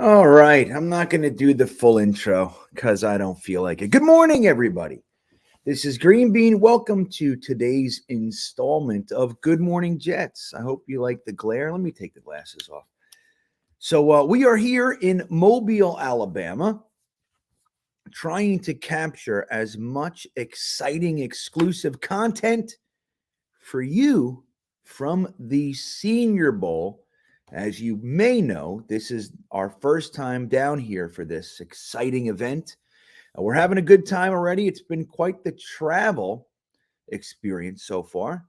All right. I'm not going to do the full intro because I don't feel like it. Good morning, everybody. This is GreenBean. Welcome to today's installment of Good Morning Jets. I hope you like the glare. Let me take the glasses off. So, we are here in Mobile, Alabama, trying to capture as much exciting, exclusive content for you from the Senior Bowl. As you may know, this is our first time down here for this exciting event. We're having a good time already. It's been quite the travel experience so far.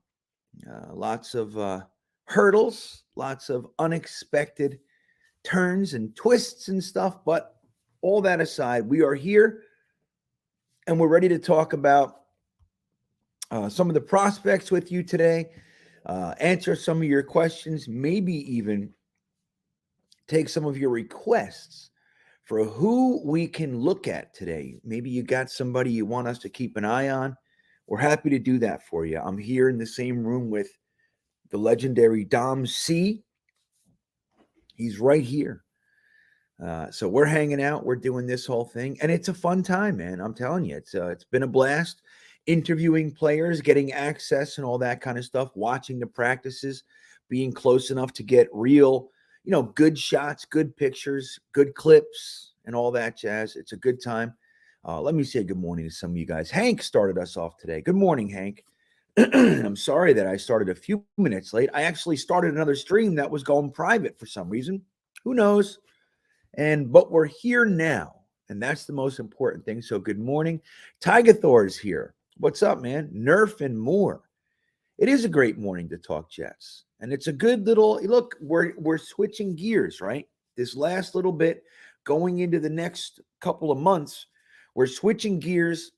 Lots of hurdles, lots of unexpected turns and twists and stuff. But all that aside, we are here and we're ready to talk about some of the prospects with you today, answer some of your questions, maybe even take some of your requests for who we can look at today. Maybe you got somebody you want us to keep an eye on. We're happy to do that for you. I'm here in the same room with the legendary Dom C. He's right here. So we're hanging out. We're doing this whole thing, and it's a fun time, man. I'm telling you, it's been a blast interviewing players, getting access and all that kind of stuff, watching the practices, being close enough to get real, good shots, good pictures, good clips, and all that jazz. It's a good time. Let me say good morning to some of you guys. Hank started us off today. Good morning, Hank. I'm sorry that I started a few minutes late. I actually started another stream that was going private for some reason. Who knows? But we're here now, and that's the most important thing. So good morning. Tiger Thor's here. What's up, man? Nerf and more. It is a great morning to talk Jets. And it's a good little look, we're switching gears, right? This last little bit going into the next couple of months, we're switching gears,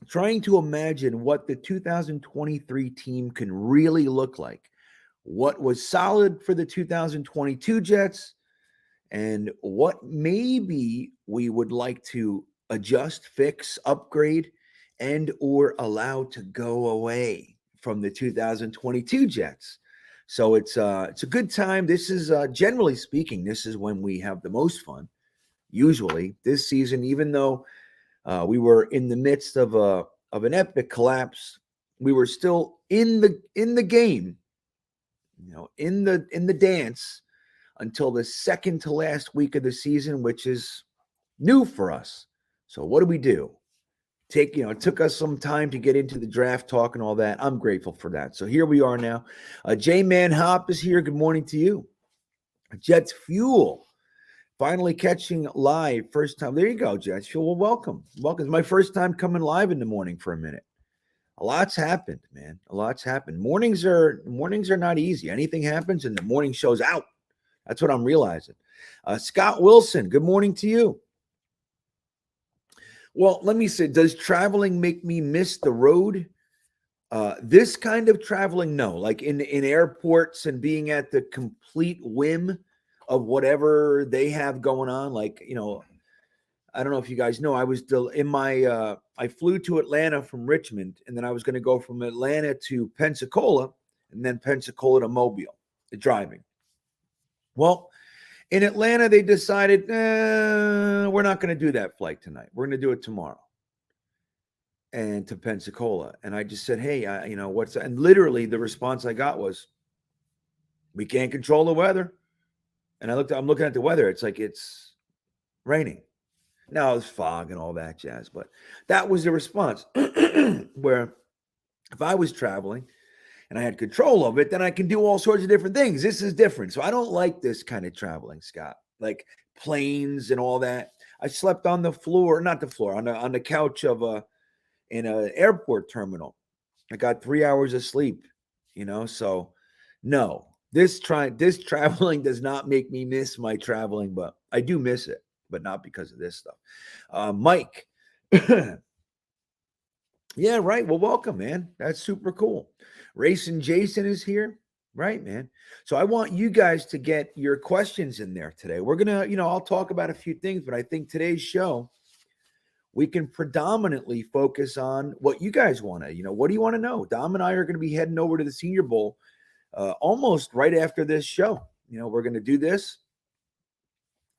trying to imagine what the 2023 team can really look like. What was solid for the 2022 Jets, and what maybe we would like to adjust, fix, upgrade, and or allow to go away from the 2022 Jets. So it's a good time. This is generally speaking, this is when we have the most fun. Usually this season, even though we were in the midst of an epic collapse, we were still in the game, in the dance until the second to last week of the season, which is new for us. So what do? It took us some time to get into the draft talk and all that. I'm grateful for that. So here we are now. J-Man Hop is here. Good morning to you. Jets Fuel, finally catching live. First time. There you go, Jets Fuel. Well, welcome. Welcome. It's my first time coming live in the morning for a minute. A lot's happened, man. A lot's happened. Mornings are not easy. Anything happens and the morning show's out. That's what I'm realizing. Scott Wilson, good morning to you. Well, let me say, does traveling make me miss the road? This kind of traveling, no. Like in airports and being at the complete whim of whatever they have going on. Like, I don't know if you guys know, I was still in my, I flew to Atlanta from Richmond, and then I was going to go from Atlanta to Pensacola, and then Pensacola to Mobile, driving. Well, in Atlanta, they decided, we're not going to do that flight tonight. We're going to do it tomorrow. And to Pensacola. And I just said, hey, what's that? And literally the response I got was, we can't control the weather. And I'm looking at the weather. It's like it's raining. Now it's fog and all that jazz. But that was the response where if I was traveling and I had control of it, then I can do all sorts of different things. This is different. So I don't like this kind of traveling, Scott, like planes and all that. I slept on the floor, not the floor, on the couch of in an airport terminal. I got 3 hours of sleep, so no, this traveling does not make me miss my traveling, but I do miss it, but not because of this stuff. Mike. Yeah, right. Well, welcome, man. That's super cool. Racing Jason is here. Right, man. So I want you guys to get your questions in there today. We're going to, I'll talk about a few things, but I think today's show, we can predominantly focus on what you guys want to, what do you want to know? Dom and I are going to be heading over to the Senior Bowl almost right after this show. We're going to do this.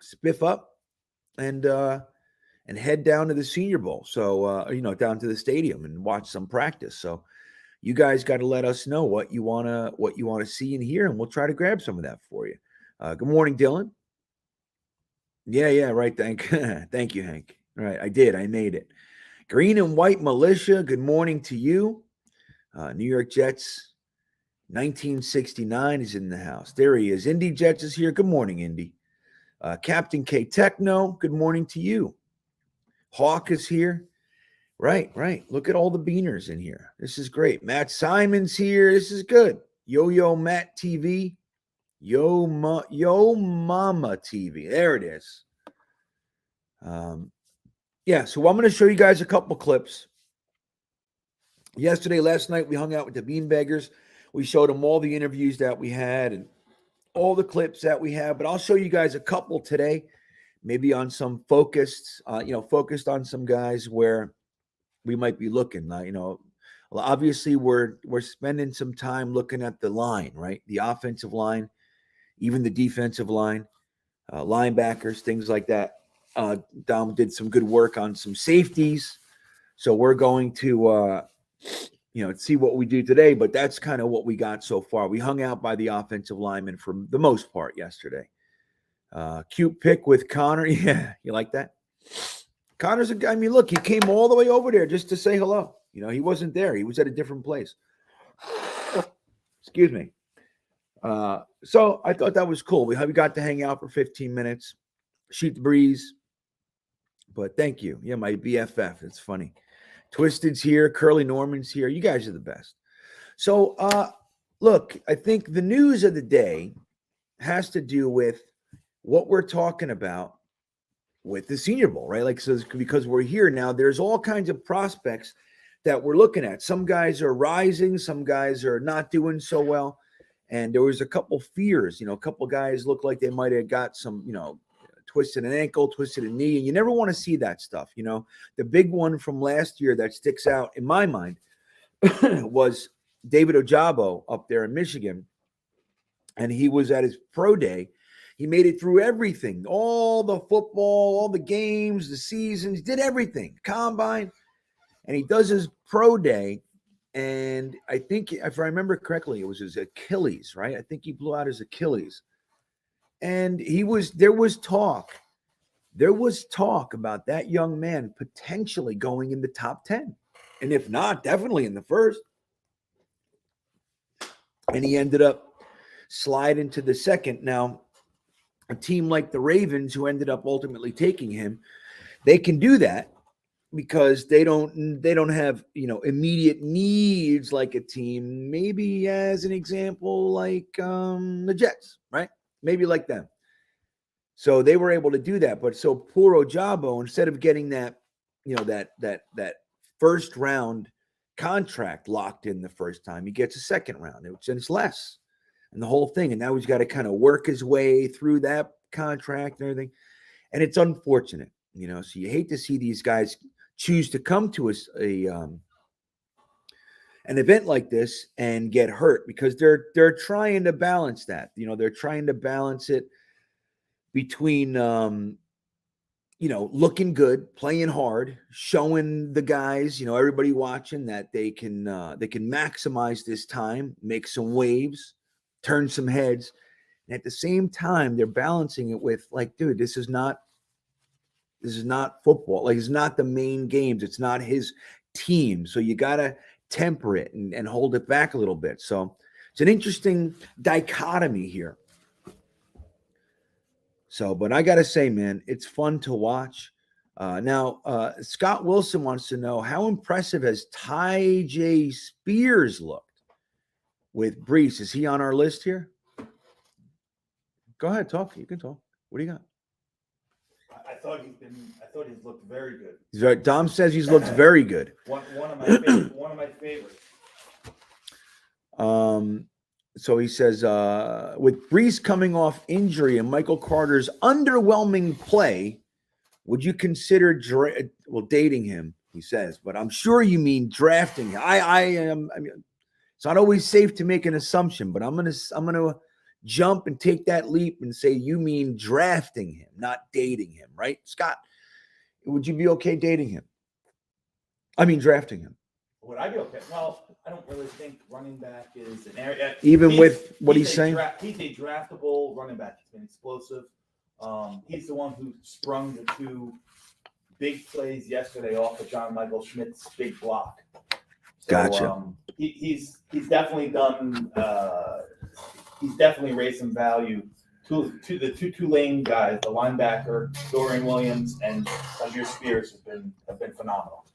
spiff up and head down to the Senior Bowl. So down to the stadium and watch some practice. So you guys got to let us know what you wanna see and hear, and we'll try to grab some of that for you. Good morning, Dylan. Yeah, right. Thank you, Hank. All right, I did. I made it. Green and White Militia, good morning to you. New York Jets 1969 is in the house. There he is. Indy Jets is here. Good morning, Indy. Captain K Techno, good morning to you. Hawk is here. Right. Look at all the beaners in here. This is great. Matt Simon's here. This is good. Yo Matt TV. Yo Mama TV. There it is. So I'm going to show you guys a couple clips. Last night, we hung out with the Beanbaggers. We showed them all the interviews that we had and all the clips that we have. But I'll show you guys a couple today, maybe on some focused on some guys where we might be looking. Obviously, we're spending some time looking at the line, right? The offensive line, even the defensive line, linebackers, things like that. Dom did some good work on some safeties. So we're going to see what we do today, but that's kind of what we got so far. We hung out by the offensive lineman for the most part yesterday. Cute pick with Connor. Yeah, you like that? Connor's a guy. I mean, look, he came all the way over there just to say hello. He wasn't there. He was at a different place. Excuse me. So I thought that was cool. We got to hang out for 15 minutes, shoot the breeze. But thank you. Yeah, my BFF. It's funny. Twisted's here. Curly Norman's here. You guys are the best. So, look, I think the news of the day has to do with what we're talking about with the Senior Bowl, right? Because we're here now, there's all kinds of prospects that we're looking at. Some guys are rising. Some guys are not doing so well. And there was a couple fears. A couple guys looked like they might have got some, twisted an ankle, twisted a knee, and you never want to see that stuff. The big one from last year that sticks out in my mind was David Ojabo up there in Michigan, and he was at his pro day. He made it through everything, all the football, all the games, the seasons, did everything, combine, and he does his pro day, and I think, if I remember correctly, it was his Achilles, right? I think he blew out his Achilles. And there was talk about that young man potentially going in the top 10. And if not, definitely in the first. And he ended up sliding to the second. Now, a team like the Ravens, who ended up ultimately taking him, they can do that because they don't have, immediate needs like a team, maybe as an example, like the Jets, right? Maybe like them. So they were able to do that. But so poor Ojabo, instead of getting that, that first round contract locked in the first time, he gets a second round. It's less. And the whole thing. And now he's got to kind of work his way through that contract and everything. And it's unfortunate, so you hate to see these guys choose to come to an event like this and get hurt because they're trying to balance that. They're trying to balance it between looking good, playing hard, showing the guys, everybody watching that they can maximize this time, make some waves, turn some heads. And at the same time, they're balancing it with dude, this is not football. It's not the main games. It's not his team. So you got to temper it and hold it back a little bit. So it's an interesting dichotomy here. So, but I got to say, man, it's fun to watch. Now, Scott Wilson wants to know, how impressive has Ty J. Spears looked with Brees? Is he on our list here? Go ahead, talk. You can talk. What do you got? I thought he's looked very good. He's right. Dom says he's looked very good. One of my favorites. So he says, with Brees coming off injury and Michael Carter's underwhelming play, would you consider dating him? He says, but I'm sure you mean drafting him. I mean, it's not always safe to make an assumption, but I'm gonna jump and take that leap and say you mean drafting him, not dating him, right? Scott, would you be okay dating him? I mean, drafting him. Would I be okay? Well, I don't really think running back is an area. Even with what he's saying? He's a draftable running back. He's been explosive. He's the one who sprung the 2 big plays yesterday off of John Michael Schmidt's big block. So, Gotcha. He's definitely done. He's definitely raised some value to the 2 Tulane guys, the linebacker Dorian Williams and Tajir Spears have been phenomenal.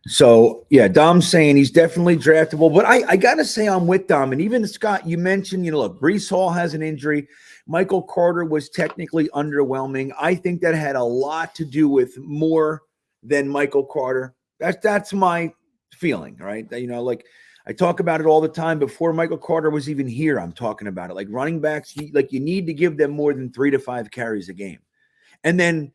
So, yeah, Dom's saying he's definitely draftable. But I got to say I'm with Dom. And even Scott, you mentioned, look, Breece Hall has an injury. Michael Carter was technically underwhelming. I think that had a lot to do with more than Michael Carter. That's my feeling, right? Like I talk about it all the time. Before Michael Carter was even here, I'm talking about it. Like running backs, you need to give them more than 3 to 5 carries a game. And then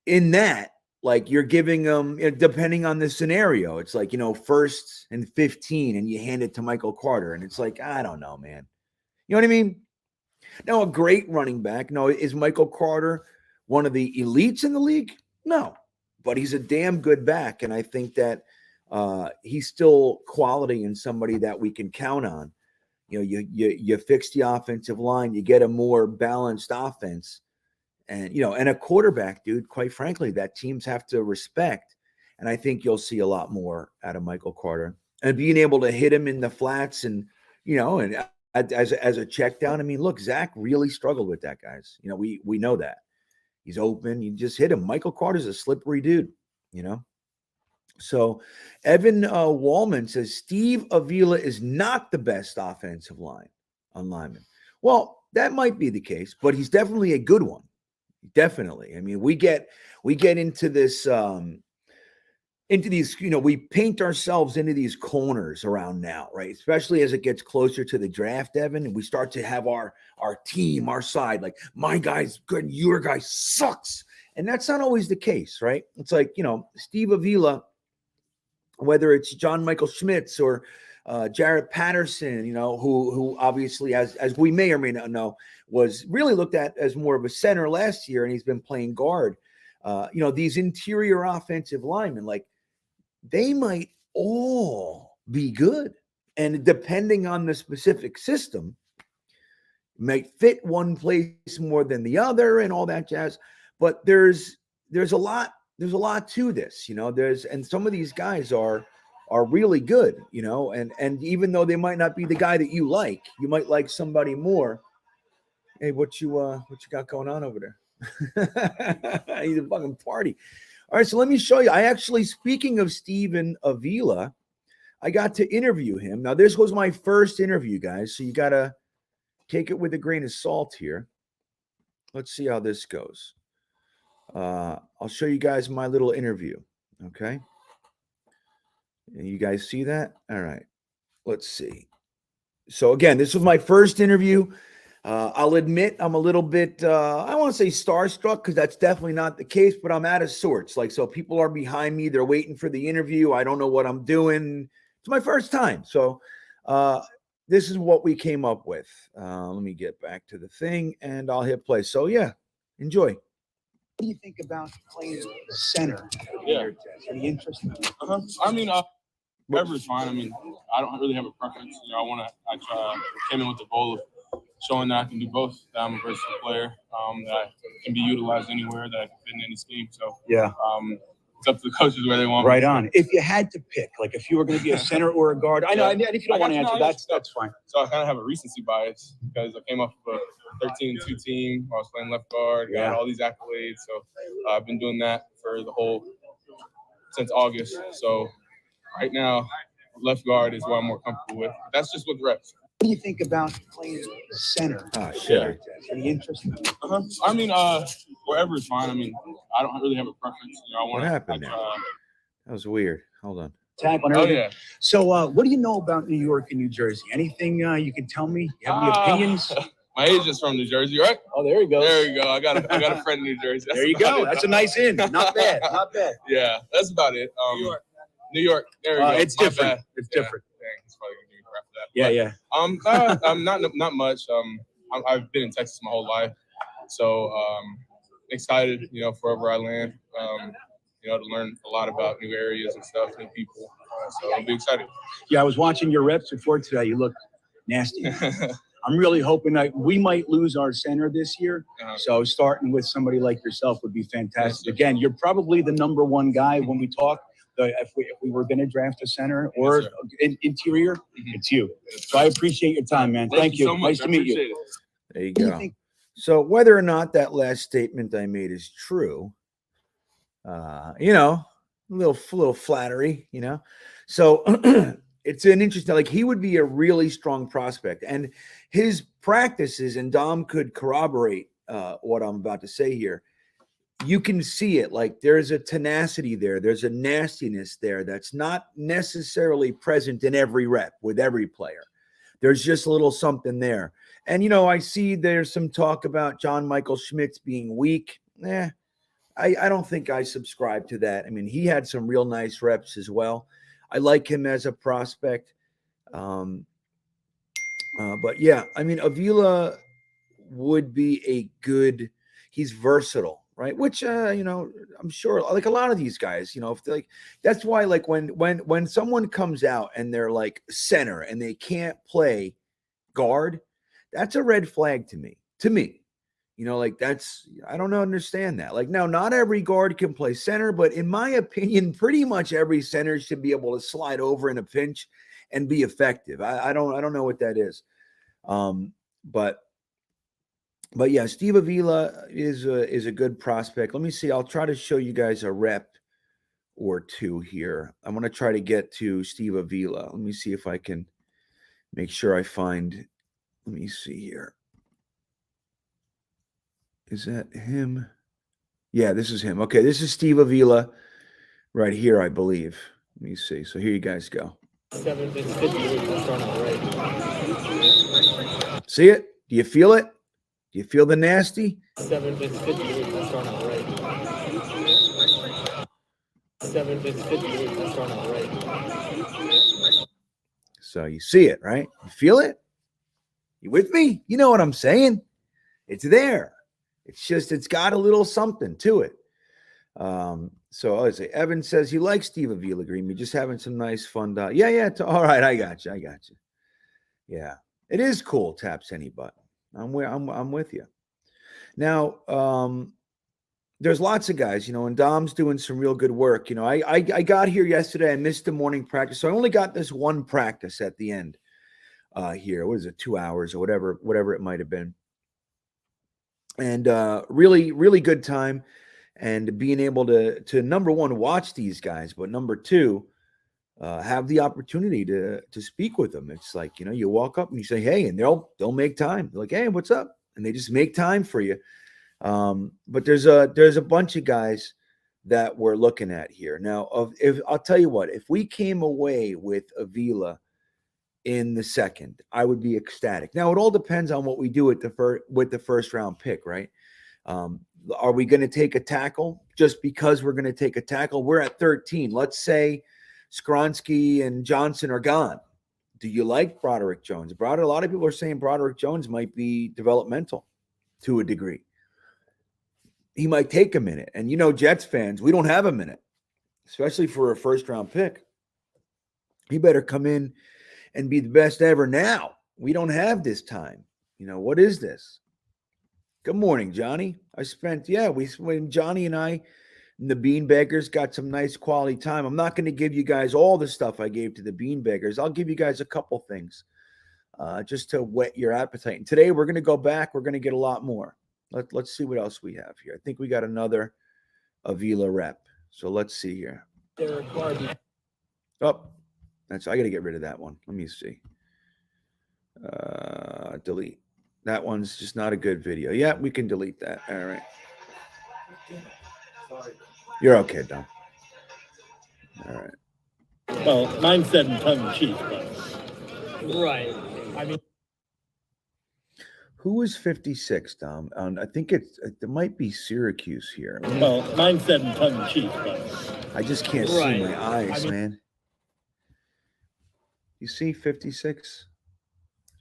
in that, like you're giving them, depending on the scenario, it's like, 1st and 15 and you hand it to Michael Carter. And it's like, I don't know, man. You know what I mean? Now, a great running back. No, is Michael Carter one of the elites in the league? No, but he's a damn good back. And I think that he's still quality and somebody that we can count on. You fix the offensive line, you get a more balanced offense. And, and a quarterback, dude, quite frankly, that teams have to respect. And I think you'll see a lot more out of Michael Carter and being able to hit him in the flats and, and as a check down. I mean, look, Zach really struggled with that, guys. We know that. He's open. You just hit him. Michael Carter's a slippery dude, So Evan Wallman says Steve Avila is not the best offensive lineman. Well, that might be the case, but he's definitely a good one. Definitely. I mean, we get into this, into these, we paint ourselves into these corners around now, right? Especially as it gets closer to the draft, Evan, and we start to have our team, our side, like my guy's good, and your guy sucks. And that's not always the case, right? It's like, Steve Avila, whether it's John Michael Schmitz or Jarrett Patterson, who obviously, as we may or may not know, was really looked at as more of a center last year, and he's been playing guard. These interior offensive linemen, like they might all be good, and depending on the specific system, might fit one place more than the other, and all that jazz. But there's a lot to this, and some of these guys are really good, and even though they might not be the guy that you might like somebody more. Hey, what you got going on over there? He's a fucking party. All right, so let me show you. I actually, speaking of Steven Avila, I got to interview him. Now, this was my first interview, guys, so you got to take it with a grain of salt here. Let's see how this goes. I'll show you guys my little interview, okay? You guys see that? All right. Let's see. So, again, this was my first interview. I'll admit I'm a little bit, I don't want to say starstruck because that's definitely not the case, but I'm out of sorts. Like, so people are behind me. They're waiting for the interview. I don't know what I'm doing. It's my first time. So this is what we came up with. Let me get back to the thing and I'll hit play. So, yeah, enjoy. What do you think about playing center? Yeah. Any interest? I mean, whatever's fine. I mean, I don't really have a preference. I came in with the goal of showing that I can do both, that I'm a versatile player, that I can be utilized anywhere, that I can fit in any scheme. So, yeah, it's up to the coaches where they want right me. on. If you had to pick, like if you were going to be a center or a guard, I know, and if you don't want to answer, that's fine. So I kind of have a recency bias because I came off of a 13-2 team. I was playing left guard, got all these accolades. So I've been doing that for since August. So right now, left guard is what I'm more comfortable with. That's just with reps. What do you think about playing center? Oh, shit. Any interest? I mean, wherever is fine. I mean, I don't really have a preference. What happened there? That was weird. Hold on. Tag on everything. Yeah. So, what do you know about New York and New Jersey? Anything you can tell me? You have any opinions? My agent's from New Jersey, right? Oh, there you go. There you go. I got a friend in New Jersey. There you go. That's a nice in. Not bad. Not bad. Yeah, that's about it. New York. There you go. It's different. It's different. Dang, it's probably gonna give me crap for that. Yeah, but, yeah. I'm not much. I've been in Texas my whole life, so excited, for wherever I land, to learn a lot about new areas and stuff, new people. So I'll be excited. Yeah, I was watching your reps before today. You look nasty. I'm really hoping that we might lose our center this year. So starting with somebody like yourself would be fantastic. Yes, Again, you're probably the number one guy when we talk. If we were going to draft a center or interior, it's you. So I appreciate your time, man. Thank you. So much. Nice to meet you. There you go. So whether or not that last statement I made is true, a little flattery, So it's an interesting, like he would be a really strong prospect, and his practices, and Dom could corroborate what I'm about to say here. You can see it, like there's a tenacity there. There's a nastiness there that's not necessarily present in every rep with every player. There's just a little something there. And, I see there's some talk about John Michael Schmitz being weak. I don't think I subscribe to that. I mean, he had some real nice reps as well. I like him as a prospect. But yeah, I mean, Avila would be he's versatile, right? Which, I'm sure like a lot of these guys, that's why, like when someone comes out and they're like center and they can't play guard, that's a red flag to me. I don't understand that. Like, now, not every guard can play center, but in my opinion, pretty much every center should be able to slide over in a pinch and be effective. I don't know what that is. But yeah, Steve Avila is a good prospect. Let me see. I'll try to show you guys a rep or two here. I'm going to try to get to Steve Avila. Let me see if I can make sure I find. Let me see here. Is that him? Yeah, this is him. Okay, this is Steve Avila right here, I believe. Let me see. So here you guys go. 7:58 start on the right. See it? Do you feel it? Do you feel the nasty? 7:58 start on the right. 7:58 start on the right. So you see it, right? You feel it? You with me? You know what I'm saying? It's there. It's just, it's got a little something to it. So I say, Evan says he likes Steve Avila, Green. We're just having some nice fun. Yeah. All right, I got you. Yeah, it is cool. Taps any button. I'm with you. Now, there's lots of guys, and Dom's doing some real good work. I got here yesterday. I missed the morning practice, so I only got this one practice at the end here. What is it, 2 hours or whatever it might have been. And really, really good time, and being able to number one, watch these guys, but number two, have the opportunity to speak with them. It's like, you walk up and you say, hey, and they'll make time. They're like, hey, what's up? And they just make time for you. But there's a bunch of guys that we're looking at here. Now, if I'll tell you what, if we came away with Avila in the second, I would be ecstatic. Now, it all depends on what we do with the first round pick, right? Are we going to take a tackle just because we're going to take a tackle? We're at 13. Let's say Skronsky and Johnson are gone. Do you like Broderick Jones? A lot of people are saying Broderick Jones might be developmental to a degree. He might take a minute. And Jets fans, we don't have a minute, especially for a first round pick. He better come in and be the best ever now. We don't have this time. What is this? Good morning, Johnny. When Johnny and I and the Beanbaggers got some nice quality time. I'm not going to give you guys all the stuff I gave to the Beanbaggers. I'll give you guys a couple things just to whet your appetite. And today we're going to go back. We're going to get a lot more. Let's see what else we have here. I think we got another Avila rep. So let's see here. Oh, I got to get rid of that one. Let me see. Delete. That one's just not a good video. Yeah, we can delete that. All right. You're okay, Don. All right. Well, mine said in tongue in cheek, but right. I mean, who is 56, Dom? I think it might be Syracuse here. Well, mine said in tongue in cheek, but I just can't see my eyes, man. You see 56?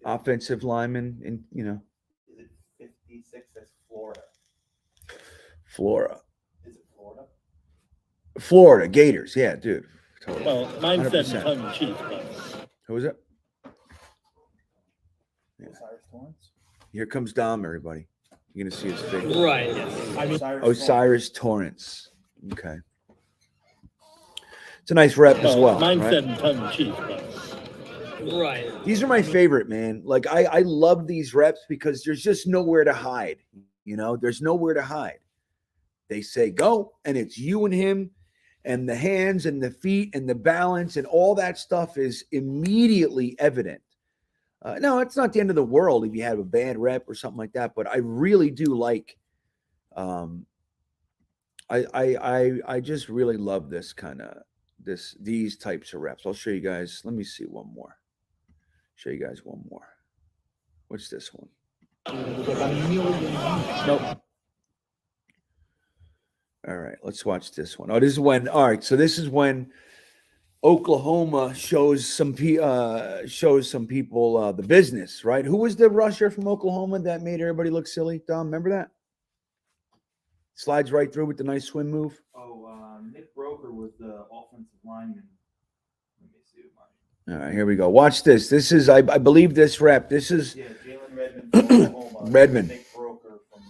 Offensive lineman, and Flora. Is it Florida? Florida Gators. Yeah, dude. Totally. Well, mine said 100%. tongue in cheek, but Who is it? Osiris Torrance? Here comes Dom, everybody. You're going to see his face. right. I mean, Osiris Torrance. Okay. It's a nice rep as well. Mine right? said tongue in cheek, but right. These are my favorite, man. Like I love these reps because there's just nowhere to hide. You know, there's nowhere to hide. They say go, and it's you and him, and the hands and the feet and the balance and all that stuff is immediately evident. No, it's not the end of the world if you have a bad rep or something like that, but I really do like. I just really love this kind of these types of reps. I'll show you guys. Let me see one more. Show you guys one more. What's this one? Nope. All right, let's watch this one. Oh, this is when. All right, so this is when Oklahoma shows some people the business, right? Who was the rusher from Oklahoma that made everybody look silly? Dom, remember that? Slides right through with the nice swim move. Oh, Nick Broker was the offensive lineman. Let me see mine. All right, here we go. Watch this. This is, I believe, this rep. This is Jalen Redmond from Oklahoma. Redmond. Nick Broker from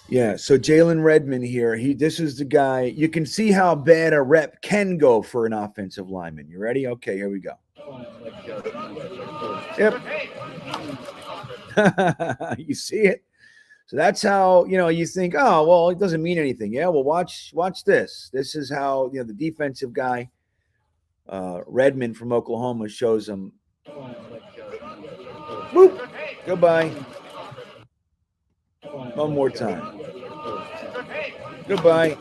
Yeah, so Jalen Redmond here. This is the guy. You can see how bad a rep can go for an offensive lineman. You ready? Okay, here we go. Yep. You see it? So that's how, you think, oh, well, it doesn't mean anything. Yeah, well, watch this. This is how, the defensive guy, Redmond from Oklahoma, shows him. Boop. Goodbye. One more time. Goodbye.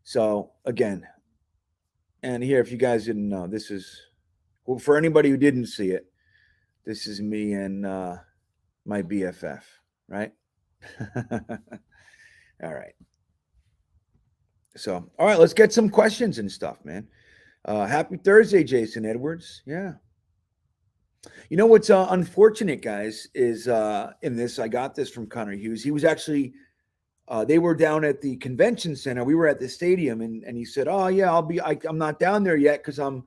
So, again, and here, if you guys didn't know, this is, well, for anybody who didn't see it, this is me and my BFF, right? All right. So, all right, let's get some questions and stuff, man. Happy Thursday, Jason Edwards. Yeah. You know what's unfortunate, guys, is in this, I got this from Connor Hughes. He was actually, they were down at the convention center. We were at the stadium, and he said, oh, yeah, I'm not down there yet because I'm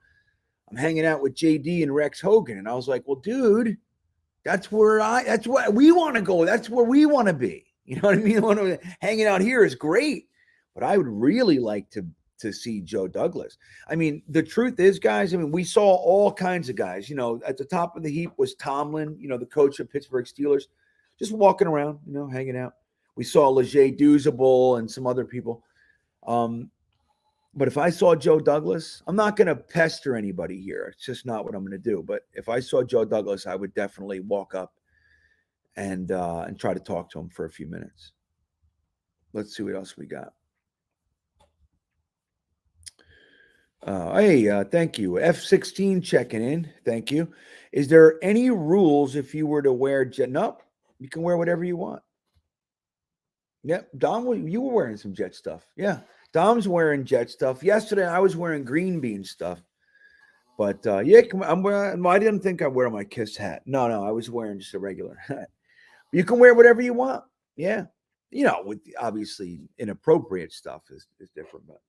hanging out with JD and Rex Hogan. And I was like, well, dude, that's where we want to go. That's where we want to be. You know what I mean? Hanging out here is great, but I would really like to see Joe Douglas. I mean, the truth is, guys, we saw all kinds of guys. At the top of the heap was Tomlin, the coach of Pittsburgh Steelers, just walking around, hanging out. We saw Leger Douzable and some other people. But if I saw Joe Douglas, I'm not going to pester anybody here. It's just not what I'm going to do. But if I saw Joe Douglas, I would definitely walk up and try to talk to him for a few minutes. Let's see what else we got. Hey, thank you. F16 checking in. Thank you. Is there any rules if you were to wear Jet? No, you can wear whatever you want. Yep. Dom, you were wearing some Jet stuff. Yeah. Dom's wearing Jet stuff. Yesterday, I was wearing Greenbean stuff. But, yeah, I didn't think I'd wear my KISS hat. No, I was wearing just a regular hat. You can wear whatever you want. Yeah. With obviously inappropriate stuff is different, but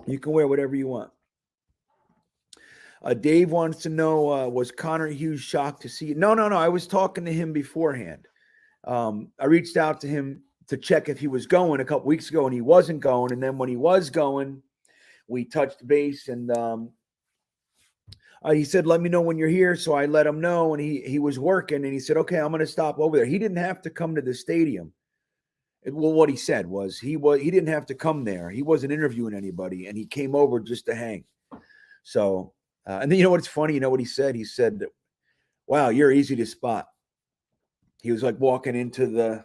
you can wear whatever you want. Dave wants to know, was Connor Hughes shocked to see it? No. I was talking to him beforehand. I reached out to him to check if he was going a couple weeks ago, and he wasn't going. And then when he was going, we touched base, and he said, let me know when you're here. So I let him know, and he was working, and he said, okay, I'm going to stop over there. He didn't have to come to the stadium. Well, what he said was he didn't have to come there. He wasn't interviewing anybody, and he came over just to hang. So, and then what's funny? You know what he said? He said, wow, you're easy to spot. He was like walking into the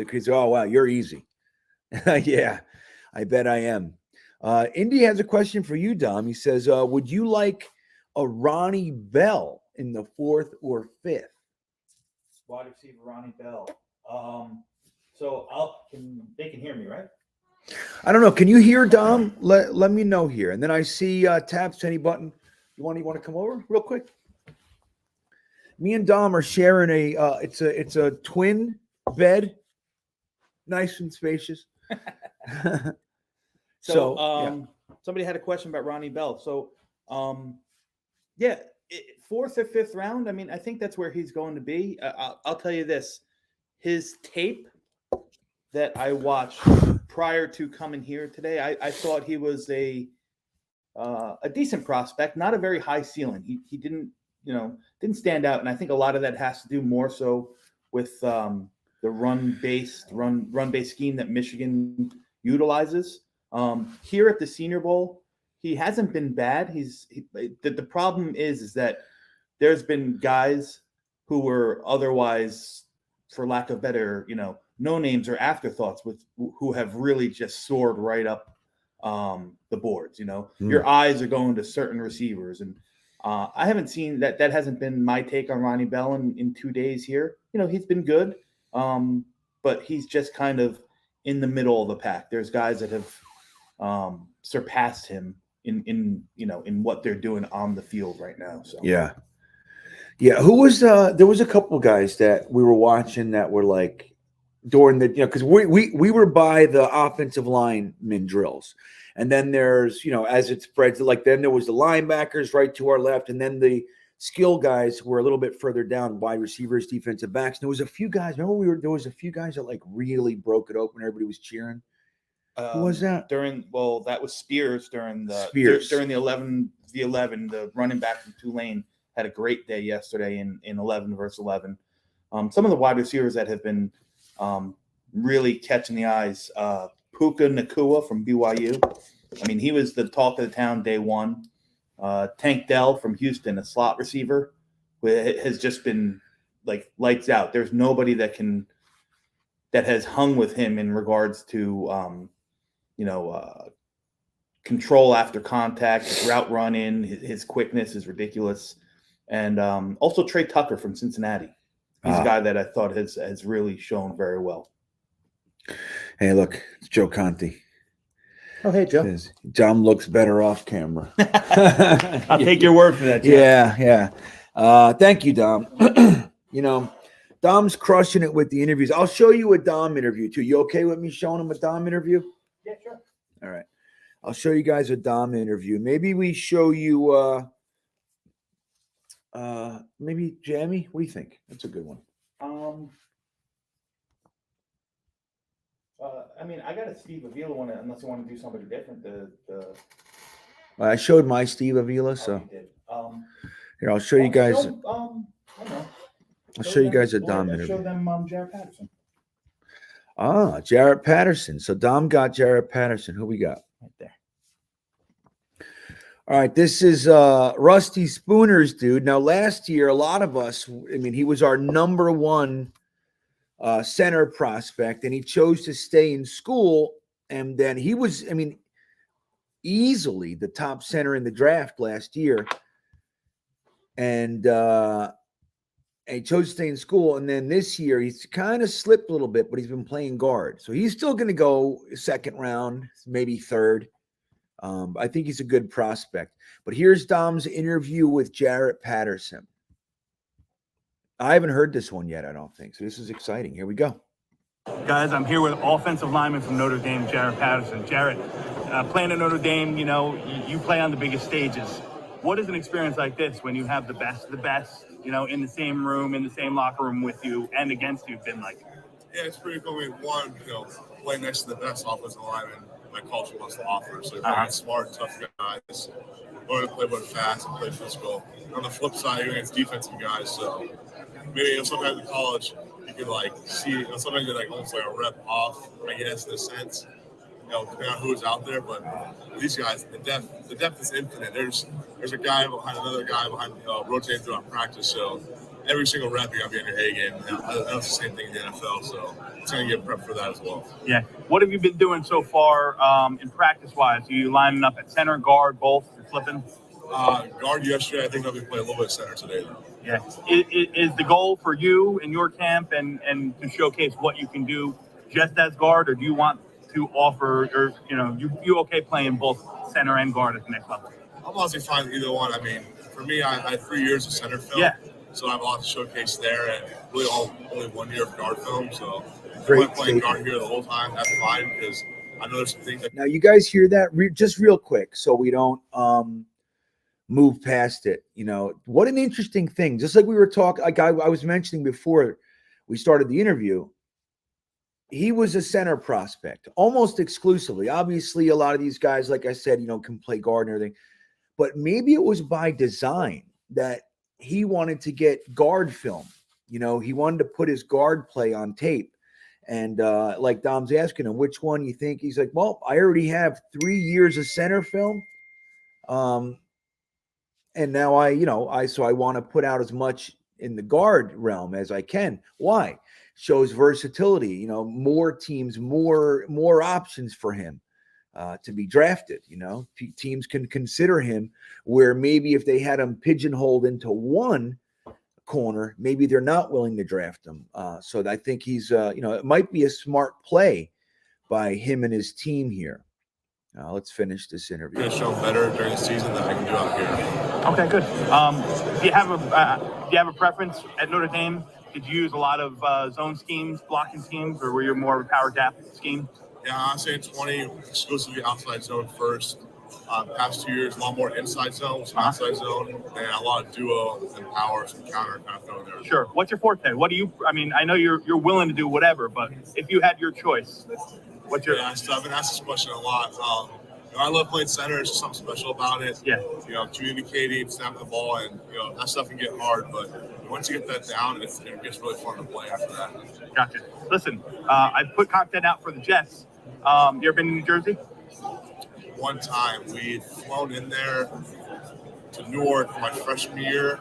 crease. Oh, wow, you're easy. Yeah, I bet I am. Indy has a question for you, Dom. He says, would you like a Ronnie Bell in the 4th or 5th? wide receiver Ronnie Bell. So they can hear me, right? I don't know. Can you hear Dom? Let me know here. And then I see taps any button. You want to come over real quick? Me and Dom are sharing it's a twin bed, nice and spacious. So, somebody had a question about Ronnie Bell. So, fourth or fifth round. I mean, I think that's where he's going to be. I'll tell you this: his tape that I watched prior to coming here today, I thought he was a decent prospect, not a very high ceiling. He didn't stand out, and I think a lot of that has to do more so with the run-based scheme that Michigan utilizes. Here at the Senior Bowl, he hasn't been bad. The problem is that there's been guys who were otherwise, for lack of better, no names or afterthoughts, who have really just soared right up the boards. Your eyes are going to certain receivers, and I haven't seen that. That hasn't been my take on Ronnie Bell in 2 days here. He's been good, but he's just kind of in the middle of the pack. There's guys that have surpassed him in what they're doing on the field right now. So yeah. Who was there was a couple of guys that we were watching that were like during the because we were by the offensive lineman drills, and then there's as it spreads, like then there was the linebackers right to our left, and then the skill guys were a little bit further down, wide receivers, defensive backs. And there was a few guys. Remember there was a few guys that like really broke it open. Everybody was cheering. Who was that? That was Spears during the 11, the running back from Tulane had a great day yesterday in 11 versus 11. Some of the wide receivers that have been really catching the eyes. Puka Nacua from BYU. I mean, he was the talk of the town day one. Tank Dell from Houston, a slot receiver, has just been like lights out. There's nobody that has hung with him in regards to control after contact, his route run in, his quickness is ridiculous. And also Trey Tucker from Cincinnati. He's a guy that I thought has really shown very well. Hey, look, it's Joe Conti. Oh, hey, Joe. Dom looks better off camera. I'll take your word for that, Joe. Yeah. Thank you, Dom. Dom's crushing it with the interviews. I'll show you a Dom interview, too. You okay with me showing him a Dom interview? Yeah, sure. All right. I'll show you guys a Dom interview. Maybe we show you maybe Jammie. What do you think? That's a good one. I mean, I got a Steve Avila one, unless you want to do somebody different. I showed my Steve Avila, so you did. here I'll show you guys. I don't know. I'll show you guys a Dom interview. Show them Jarrett Patterson. Jarrett Patterson. So Dom got Jarrett Patterson. Who we got? Right there. All right, this is Rusty Spooner's dude. Now, last year, a lot of us, he was our number one center prospect, and he chose to stay in school. And then he was, easily the top center in the draft last year. And he chose to stay in school. And then this year, he's kind of slipped a little bit, but he's been playing guard. So he's still going to go second round, maybe third. I think he's a good prospect. But here's Dom's interview with Jarrett Patterson. I haven't heard this one yet, I don't think. So this is exciting. Here we go. Guys, I'm here with offensive lineman from Notre Dame, Jarrett Patterson. Jarrett, playing at Notre Dame, you play on the biggest stages. What is an experience like this when you have the best of the best, in the same room, in the same locker room with you and against you been like? Yeah, it's pretty cool. Playing next to the best offensive lineman my culture wants to offer. So you're smart, tough guys, learn to play more fast and play physical. On the flip side, you're against defensive guys. So maybe sometimes in college, you can see, sometimes you're almost like a rep off, I guess, in a sense, depending on who's out there. But these guys, the depth is infinite. There's a guy behind another guy rotating throughout practice. So every single rep, you're going to be on your A game. That's the same thing in the NFL. So it's going to get prepped for that as well. Yeah. What have you been doing so far in practice-wise? Are you lining up at center, guard, both? You're flipping? Guard yesterday. I think I'll be playing a little bit of center today, though. Yeah. Is the goal for you in your camp and to showcase what you can do just as guard, or do you want to offer, or, you okay playing both center and guard at the next level? I'm honestly fine with either one. For me, I had 3 years of center film. Yeah. So I have a lot to showcase there, and really only 1 year of guard film. So Great if I'm playing statement. guard here the whole time, that's fine because I know there's some things that Now, you guys hear that? Just real quick, so we don't move past it. What an interesting thing. Just like we were talking, like I was mentioning before we started the interview, he was a center prospect almost exclusively. Obviously, a lot of these guys, like I said, can play guard and everything. But maybe it was by design that he wanted to get guard film. He wanted to put his guard play on tape. And like Dom's asking him, which one you think? He's like, well, I already have 3 years of center film. And now I want to put out as much in the guard realm as I can. Why? Shows versatility, more teams, more options for him to be drafted. Teams can consider him where maybe if they had him pigeonholed into one corner, maybe they're not willing to draft him. So I think he's, it might be a smart play by him and his team here. Let's finish this interview. I'm going to show better during the season than I can do out here. Okay, good. Do you have a preference at Notre Dame? Did you use a lot of zone schemes, blocking schemes, or were you more of a power gap scheme? Yeah, I'd say 20 exclusively outside zone first. Past 2 years, a lot more inside zone, outside zone, and a lot of duo and power, some counter kind of throw there. Sure. What's your forte? What do you? I mean, I know you're willing to do whatever, but if you had your choice, what's your? Yeah, so I've been asked this question a lot. I love playing center. There's just something special about it. Yeah. Communicating, snapping the ball, and that stuff can get hard. But once you get that down, it gets really fun to play after that. Gotcha. Listen, I put content out for the Jets. You ever been to New Jersey? One time we'd flown in there to Newark for my freshman year.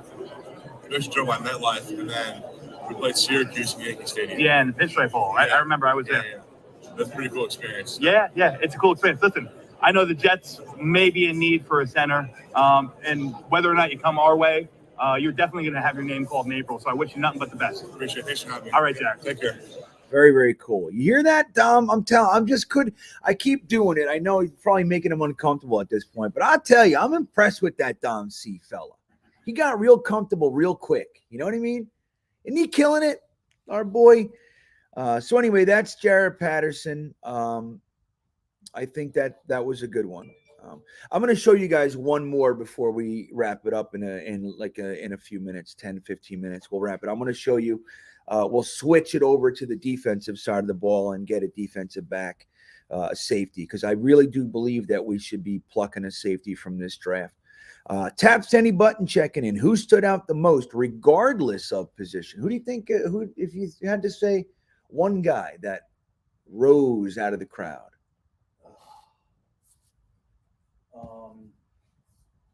We just drove by MetLife, and then we played Syracuse in Yankee Stadium. Yeah, in the Pinstripe Bowl. I remember I was there. Yeah. That's a pretty cool experience. Yeah, it's a cool experience. Listen, I know the Jets may be in need for a center, and whether or not you come our way, you're definitely going to have your name called in April. So I wish you nothing but the best. Appreciate it. Thanks for having me. All right, Jack. Take care. Very, very cool. You hear that, Dom? I keep doing it. I know he's probably making him uncomfortable at this point, but I'll tell you, I'm impressed with that Dom C fella. He got real comfortable real quick. You know what I mean? Isn't he killing it, our boy? So anyway, that's Jarrett Patterson. I think that was a good one. I'm going to show you guys one more before we wrap it up in a few minutes, 10, 15 minutes. We'll wrap it. I'm going to show you. We'll switch it over to the defensive side of the ball and get a defensive back, a safety, because I really do believe that we should be plucking a safety from this draft. Taps any button checking in. Who stood out the most, regardless of position? Who do you think? If you had to say one guy that rose out of the crowd?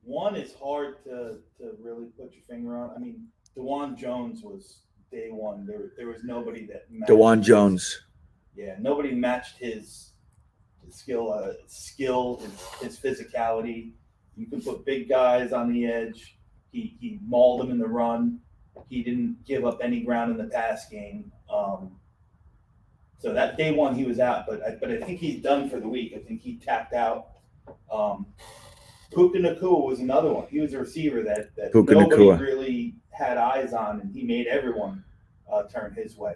One is hard to really put your finger on. I mean, DeJuan Jones was day one. There was nobody that matched DeJuan Jones. Yeah, nobody matched his skill, his physicality. You can put big guys on the edge. He mauled them in the run. He didn't give up any ground in the pass game. So that day one he was out, but I think he's done for the week. I think he tapped out. Puka Nacua was another one. He was a receiver that nobody really had eyes on, and he made everyone turn his way.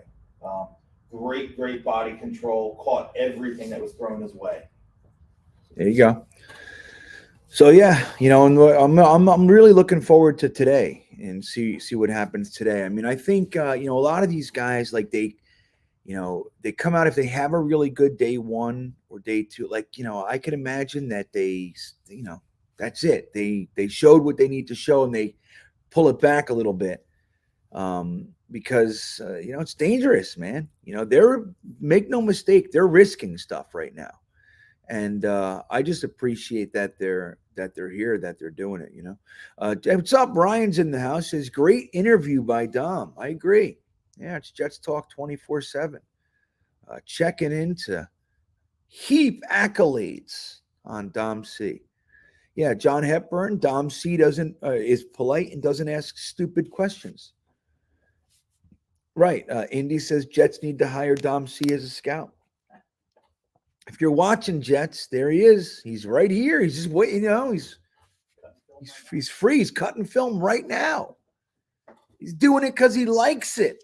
Great body control, caught everything that was thrown his way. There you go. So yeah, and I'm really looking forward to today and see what happens today. I mean, I think a lot of these guys, like they come out if they have a really good day one or day two. Like I could imagine that they that's it. They showed what they need to show and they pull it back a little bit because it's dangerous, man. Make no mistake, they're risking stuff right now, and I just appreciate that they're here, that they're doing it. What's up? Brian's in the house. Says great interview by Dom. I agree. Yeah, it's Jets Talk 24/7. Checking into heap accolades on Dom C. Yeah, John Hepburn. Dom C is polite and doesn't ask stupid questions. Right. Indy says Jets need to hire Dom C as a scout. If you're watching Jets, there he is. He's right here. He's just waiting. He's free. He's cutting film right now. He's doing it because he likes it.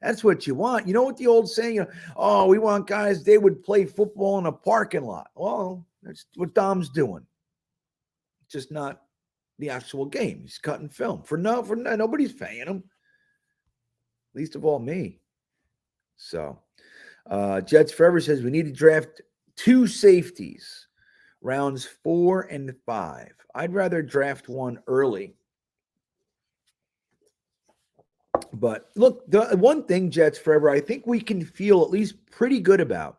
That's what you want. You know what the old saying, oh, we want guys, they would play football in a parking lot. Well, that's what Dom's doing. Just not the actual game. He's cutting film. For nobody's paying him. Least of all me. So Jets Forever says we need to draft 2 safeties, rounds 4 and 5. I'd rather draft one early. But look, the one thing, Jets Forever, I think we can feel at least pretty good about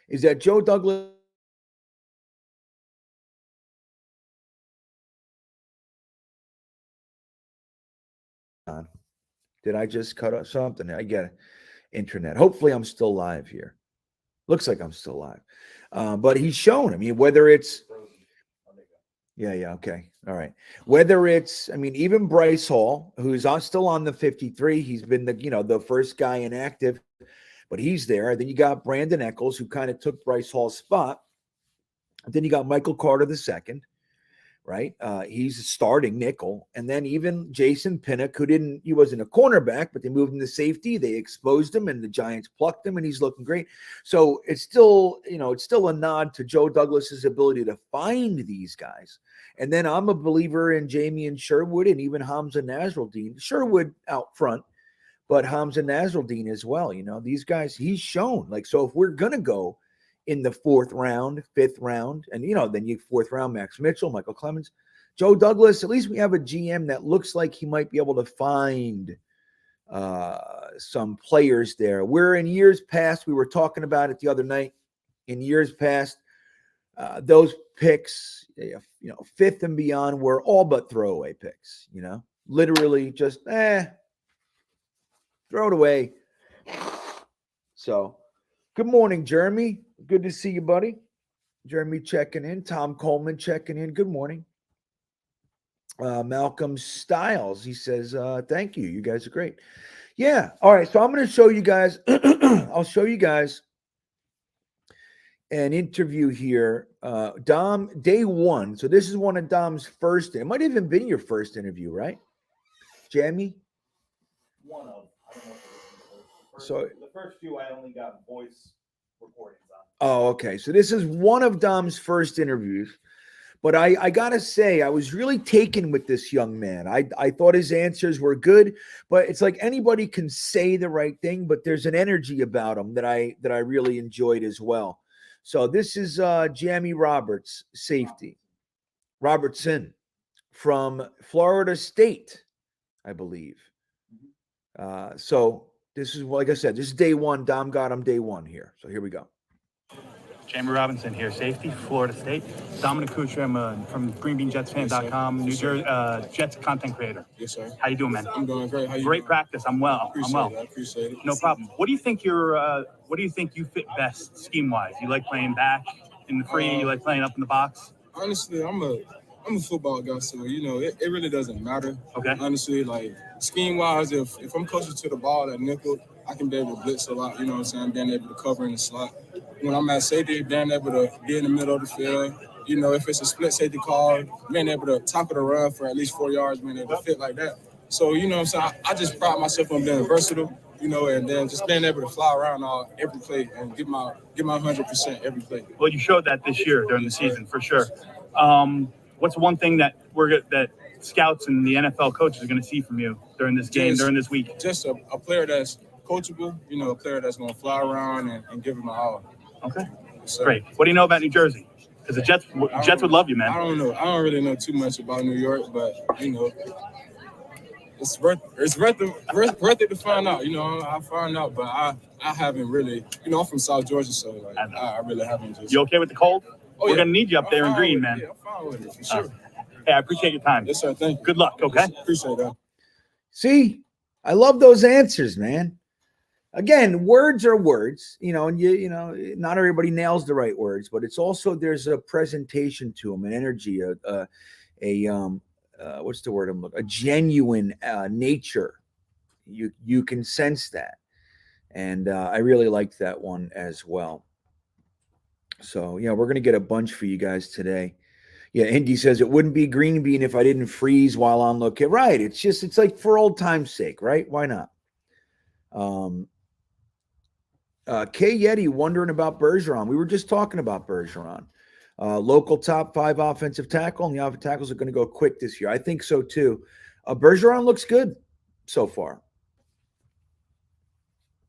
is that Joe Douglas Did I just cut off something? I get internet. Hopefully I'm still live here. Looks like I'm still live. But he's shown, I mean, whether it's Yeah, okay. All right. Whether it's, I mean, even Bryce Hall, who's still on the 53, he's been the first guy inactive, but he's there. Then you got Brandon Eccles, who kind of took Bryce Hall's spot. Then you got Michael Carter II, right? He's a starting nickel. And then even Jason Pinnock, he wasn't a cornerback, but they moved him to safety. They exposed him and the Giants plucked him and he's looking great. So it's still, it's still a nod to Joe Douglas's ability to find these guys. And then I'm a believer in Jamie and Sherwood and even Hamza Nasruddin. Sherwood out front, but Hamza Nasruddin as well. These guys, he's shown. So if we're going to go in the 4th round, 5th round, and then you 4th round, Max Mitchell, Michael Clemens, Joe Douglas, at least we have a GM that looks like he might be able to find some players there. Where in years past, we were talking about it the other night, in years past, those picks, 5th and beyond were all but throwaway picks, literally just, throw it away. So, good morning, Jeremy. Good to see you, buddy. Jeremy checking in. Tom Coleman checking in. Good morning. Malcolm Stiles, he says, thank you. You guys are great. Yeah. All right. So I'm going to show you guys, I'll show you guys an interview here. Dom, day 1. So this is one of Dom's first. It might have even been your first interview, right? Jammie? One of. I don't know if it was So the first few I only got voice recordings on. Oh, okay. So this is one of Dom's first interviews. But I got to say, I was really taken with this young man. I thought his answers were good, but it's like anybody can say the right thing, but there's an energy about him that I really enjoyed as well. So this is Jammie Robertson from Florida State, I believe. So this is, like I said, this is day 1. Dom got him day 1 here. So here we go. Jammie Robinson here, safety, Florida State. Dominic Kuchar, I'm from GreenBeanjetsfan.com, New Jersey, Jets content creator. Yes, sir. How you doing, man? I'm doing great. How you Great doing? practice. I'm well. I appreciate it. No problem. What do you think you fit best scheme-wise? You like playing back in the free? You like playing up in the box? Honestly, I'm a football guy, so it really doesn't matter. Okay. Honestly, like scheme-wise, if I'm closer to the ball at nickel, I can be able to blitz a lot. You know what I'm saying? Being able to cover in the slot. When I'm at safety, being able to be in the middle of the field. If it's a split safety call, being able to tackle the run for at least 4 yards, being able to fit like that. So, what I'm saying? I just pride myself on being versatile, and then just being able to fly around every play and give my 100% every play. Well, you showed that this year during the season, for sure. What's one thing that that scouts and the NFL coaches are going to see from you during this game, during this week? Just a player that's coachable, a player that's going to fly around and give him an hour. Okay, so, great. What do you know about New Jersey? Because the Jets would love you, man. I don't know. I don't really know too much about New York, but it's worth it to find out. I find out, but I haven't really. I'm from South Georgia, so I really haven't. You okay with the cold? Oh, We're gonna need you up there in green, it. man. Yeah, I'm fine with it for sure. Hey, I appreciate your time. Yes, sir. Thank you. Good luck. Okay. Appreciate that. See, I love those answers, man. Again, words are words, and not everybody nails the right words, but it's also, there's a presentation to them, an energy, what's the word I'm looking? A genuine nature. You can sense that, and I really liked that one as well. So we're gonna get a bunch for you guys today. Yeah, Indy says it wouldn't be green bean if I didn't freeze while on location. Right. It's like for old time's sake, right? Why not? K Yeti wondering about Bergeron. We were just talking about Bergeron. Local top 5 offensive tackle, and the offensive tackles are going to go quick this year. I think so too. Bergeron looks good so far.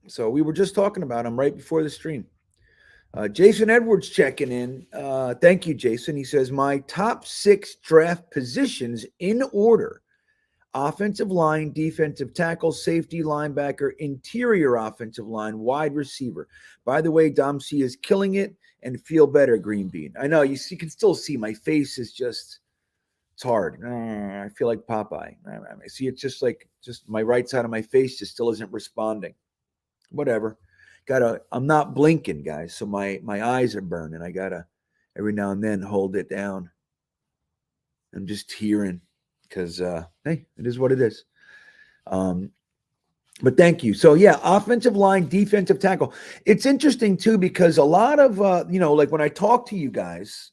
So we were just talking about him right before the stream. Jason Edwards checking in. Thank you, Jason. He says, my top 6 draft positions in order: offensive line, defensive tackle, safety, linebacker, interior offensive line, wide receiver. By the way, Dom C is killing it, and feel better, Green Bean. I know you can still see my face is just, it's hard. I feel like Popeye. I see it's just my right side of my face just still isn't responding. Whatever. I'm not blinking, guys, so my eyes are burning. I gotta every now and then hold it down. I'm just hearing because hey, it is what it is. But thank you. So yeah, offensive line, defensive tackle. It's interesting too because a lot of like when I talk to you guys,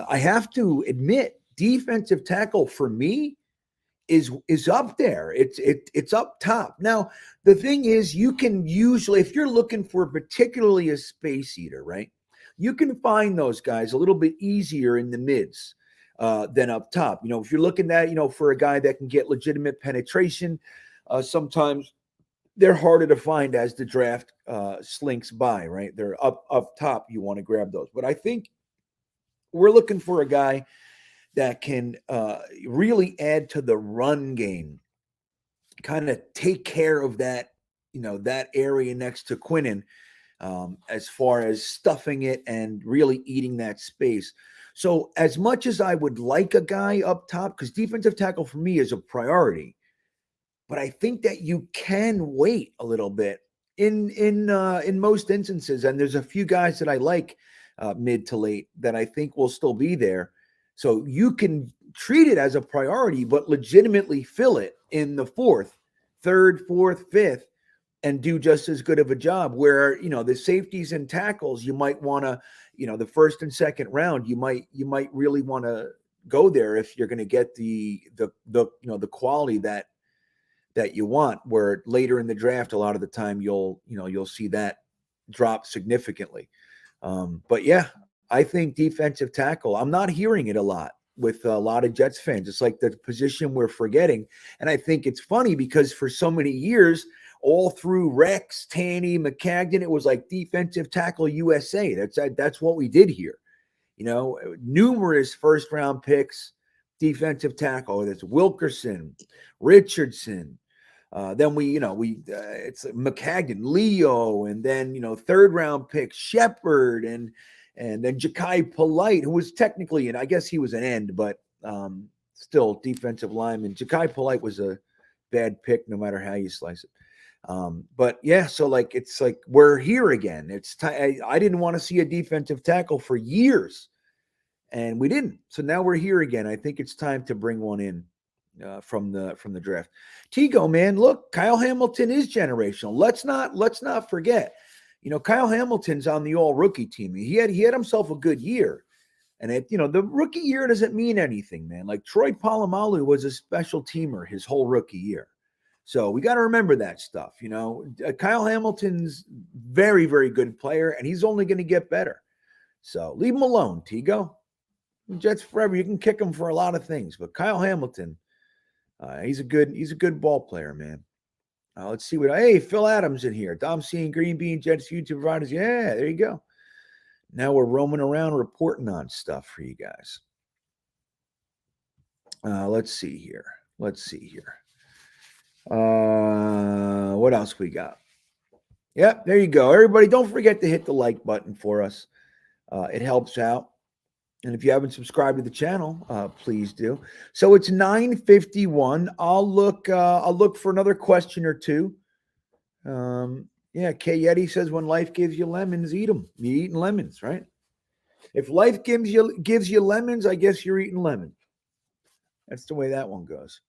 I have to admit, defensive tackle for me is up there. It's up top. Now, the thing is, you can usually, if you're looking for particularly a space eater, right, you can find those guys a little bit easier in the mids than up top. If you're looking at, for a guy that can get legitimate penetration, sometimes they're harder to find as the draft slinks by, right? They're up top. You want to grab those. But I think we're looking for a guy that can really add to the run game, kind of take care of that, that area next to Quinnen, as far as stuffing it and really eating that space. So as much as I would like a guy up top, because defensive tackle for me is a priority, but I think that you can wait a little bit in most instances. And there's a few guys that I like mid to late that I think will still be there. So you can treat it as a priority, but legitimately fill it in the 4th, 3rd, 4th, 5th, and do just as good of a job. Where, the safeties and tackles, you might want to, the 1st and 2nd round, you might really want to go there if you're going to get the quality that you want. Where later in the draft, a lot of the time you'll see that drop significantly. But yeah, I think defensive tackle, I'm not hearing it a lot with a lot of Jets fans. It's like the position we're forgetting. And I think it's funny because for so many years, all through Rex, Tanny, McCagden, it was like defensive tackle USA. That's what we did here. Numerous 1st round picks, defensive tackle. That's Wilkerson, Richardson. Then it's McCagden, Leo, and then 3rd round pick Shepard, and then Ja'Kai Polite, who was technically, and I guess he was an end, but still defensive lineman. Ja'Kai Polite was a bad pick, no matter how you slice it. But yeah, so it's like we're here again. It's time. I didn't want to see a defensive tackle for years, and we didn't. So now we're here again. I think it's time to bring one in from the draft. Tigo, man, look, Kyle Hamilton is generational. Let's not forget. Kyle Hamilton's on the all rookie team. He had himself a good year. And the rookie year doesn't mean anything, man. Like Troy Polamalu was a special teamer his whole rookie year. So we got to remember that stuff. Kyle Hamilton's very, very good player, and he's only going to get better. So leave him alone, Tigo. Jets forever. You can kick him for a lot of things, but Kyle Hamilton, he's a good ball player, man. Let's see hey, Phil Adams in here. Dom C and Green Bean Jets YouTube providers. Yeah, there you go. Now we're roaming around reporting on stuff for you guys. Let's see here. What else we got? Yep, there you go. Everybody, don't forget to hit the like button for us. It helps out. And if you haven't subscribed to the channel, please do. So it's 9:51. I'll look for another question or two. Yeah, K Yeti says when life gives you lemons, eat them. You're eating lemons, right? If life gives you lemons, I guess you're eating lemons. That's the way that one goes.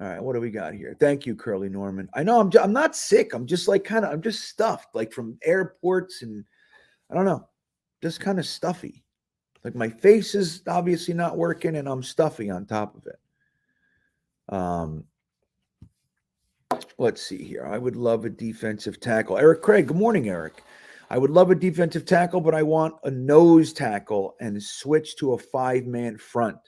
All right, what do we got here? Thank you, Curly Norman. I know I'm not sick. I'm just I'm just stuffed, like from airports, and I don't know, just kind of stuffy. Like my face is obviously not working and I'm stuffy on top of it. Let's see here. I would love a defensive tackle. Eric Craig, good morning, Eric. I would love a defensive tackle, but I want a nose tackle and switch to a 5-man front.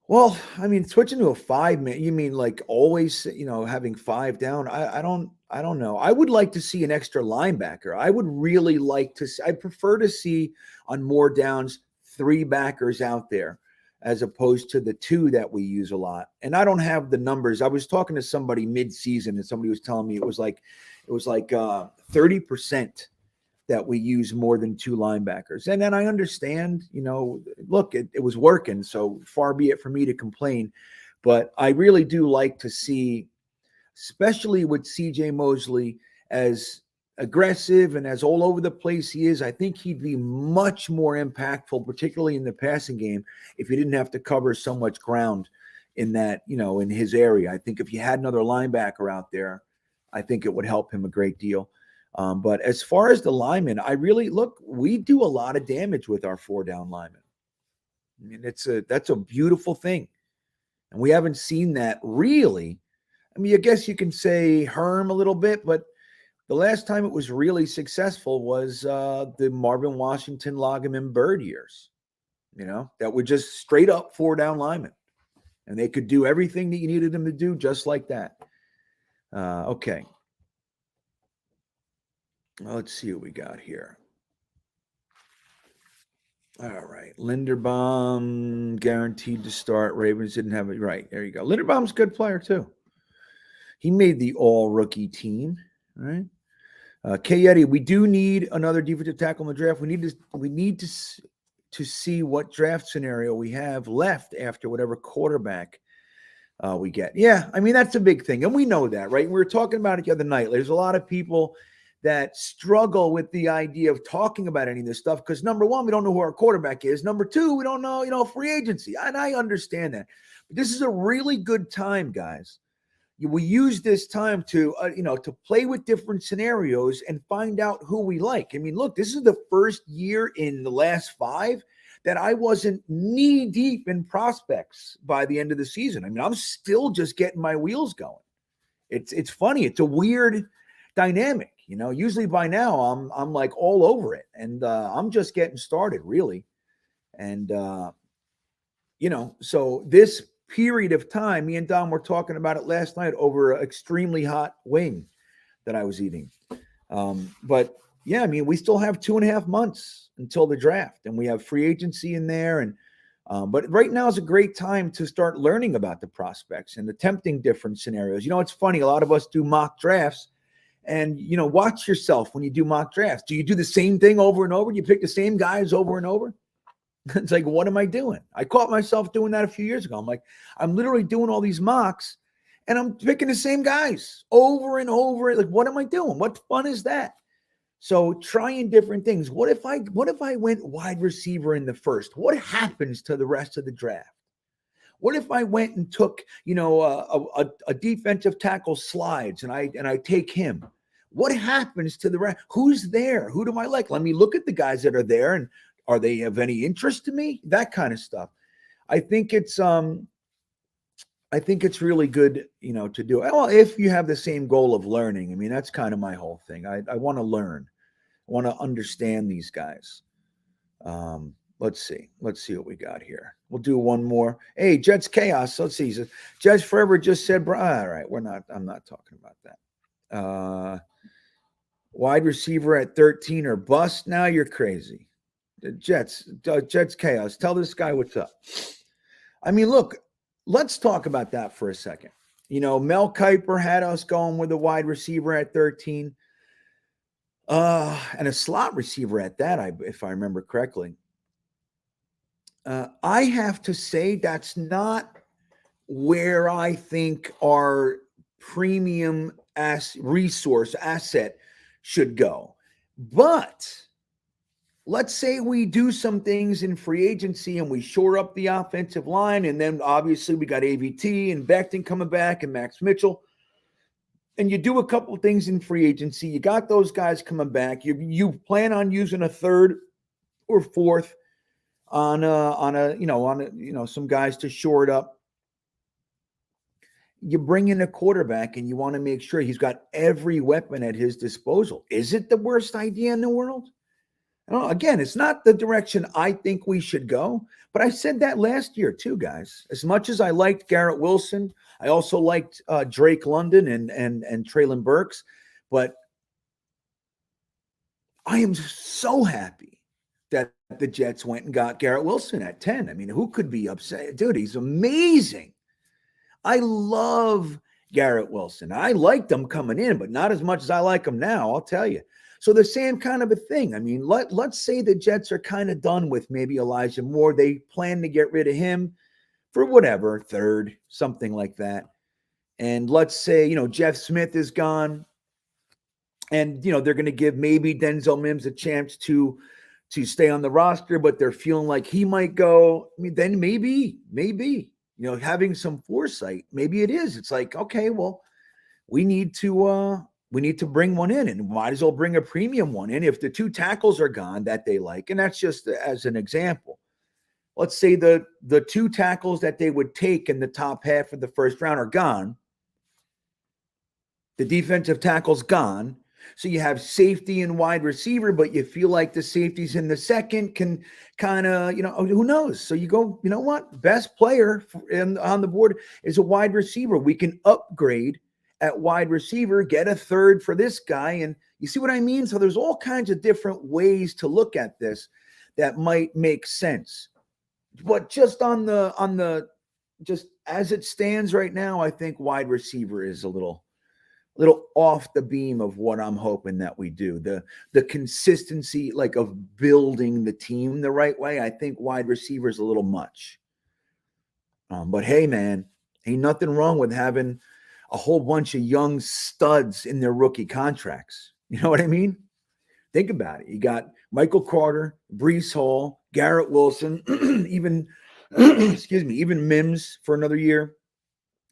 Well, I mean, switching to a 5-man, you mean like always, having 5 down? I don't know. I would like to see an extra linebacker. I would really like to see, I prefer to see on more downs 3 backers out there as opposed to the 2 that we use a lot. And I don't have the numbers. I was talking to somebody mid-season and somebody was telling me it was like 30% that we use more than 2 linebackers. And then I understand, look, it was working, so far be it for me to complain. But I really do like to see, especially with CJ Mosley, as aggressive and as all over the place he is, I think he'd be much more impactful, particularly in the passing game, if he didn't have to cover so much ground in that, in his area. I think if you had another linebacker out there, I think it would help him a great deal. But as far as the linemen, we do a lot of damage with our 4-down linemen. I mean, that's a beautiful thing. And we haven't seen that really. I mean, I guess you can say Herm a little bit, but the last time it was really successful was the Marvin Washington, Loggeman, Bird years, that were just straight up 4-down linemen. And they could do everything that you needed them to do just like that. Okay. Let's see what we got here. All right. Linderbaum guaranteed to start. Ravens didn't have it. Right. There you go. Linderbaum's a good player too. He made the all-rookie team, right? K. Eddie, we do need another defensive tackle in the draft. We need to see what draft scenario we have left after whatever quarterback we get. Yeah, I mean, that's a big thing. And we know that, right? We were talking about it the other night. There's a lot of people that struggle with the idea of talking about any of this stuff because, number one, we don't know who our quarterback is. Number two, we don't know, free agency. And I understand that. But this is a really good time, guys. We use this time to play with different scenarios and find out who we like. I mean, look, this is the first year in the last 5 that I wasn't knee deep in prospects by the end of the season. I mean, I'm still just getting my wheels going. It's funny. It's a weird dynamic. Usually by now I'm like all over it, and I'm just getting started really. And so this period of time, me and Don were talking about it last night over an extremely hot wing that I was eating. But yeah, I mean, we still have 2.5 months until the draft, and we have free agency in there. And but right now is a great time to start learning about the prospects and attempting different scenarios. It's funny. A lot of us do mock drafts, and watch yourself when you do mock drafts. Do you do the same thing over and over? Do you pick the same guys over and over? It's like, what am I doing? I caught myself doing that a few years ago. I'm like, I'm literally doing all these mocks and I'm picking the same guys over and over. Like, what am I doing? What fun is that? So trying different things. What if I went wide receiver in the first? What happens to the rest of the draft? What if I went and took, a defensive tackle slides and I take him? What happens to the rest? Who's there? Who do I like? Let me look at the guys that are there, and are they of any interest to me? That kind of stuff. I think it's really good, to do. Well, if you have the same goal of learning. I mean, that's kind of my whole thing. I want to learn. I want to understand these guys. Let's see what we got here. We'll do one more. Hey, Jets Chaos. Let's see. Jets Forever just said, all right, I'm not talking about that. Wide receiver at 13 or bust. Now you're crazy. Jets Chaos. Tell this guy what's up. I mean, look, let's talk about that for a second. Mel Kiper had us going with a wide receiver at 13. And a slot receiver at that, if I remember correctly. I have to say that's not where I think our premium resource asset should go. But let's say we do some things in free agency and we shore up the offensive line, and then obviously we got AVT and Becton coming back and Max Mitchell. And you do a couple of things in free agency. You got those guys coming back. You plan on using a third or fourth on some guys to shore it up. You bring in a quarterback and you want to make sure he's got every weapon at his disposal. Is it the worst idea in the world? Again, it's not the direction I think we should go, but I said that last year too, guys. As much as I liked Garrett Wilson, I also liked Drake London and Traylon Burks, but I am so happy that the Jets went and got Garrett Wilson at 10. I mean, who could be upset? Dude, he's amazing. I love Garrett Wilson. I liked him coming in, but not as much as I like him now, I'll tell you. So the same kind of a thing. I mean, let's say the Jets are kind of done with maybe Elijah Moore. They plan to get rid of him for whatever, third, something like that. And let's say, Jeff Smith is gone. And, they're going to give maybe Denzel Mims a chance to stay on the roster, but they're feeling like he might go. I mean, then maybe, having some foresight, maybe it is. It's like, okay, well, we need to bring one in, and might as well bring a premium one in if the two tackles are gone that they like. And that's just as an example. Let's say the two tackles that they would take in the top half of the first round are gone. The defensive tackle's gone. So you have safety and wide receiver, but you feel like the safeties in the second can kind of, who knows? So you go, you know what? Best player on the board is a wide receiver. We can upgrade at wide receiver, get a third for this guy. And you see what I mean? So there's all kinds of different ways to look at this that might make sense. But just just as it stands right now, I think wide receiver is a little off the beam of what I'm hoping that we do. The consistency, like, of building the team the right way, I think wide receiver is a little much. But hey, man, ain't nothing wrong with having a whole bunch of young studs in their rookie contracts. You know what I mean? Think about it. You got Michael Carter, Breece Hall, Garrett Wilson, even Mims for another year.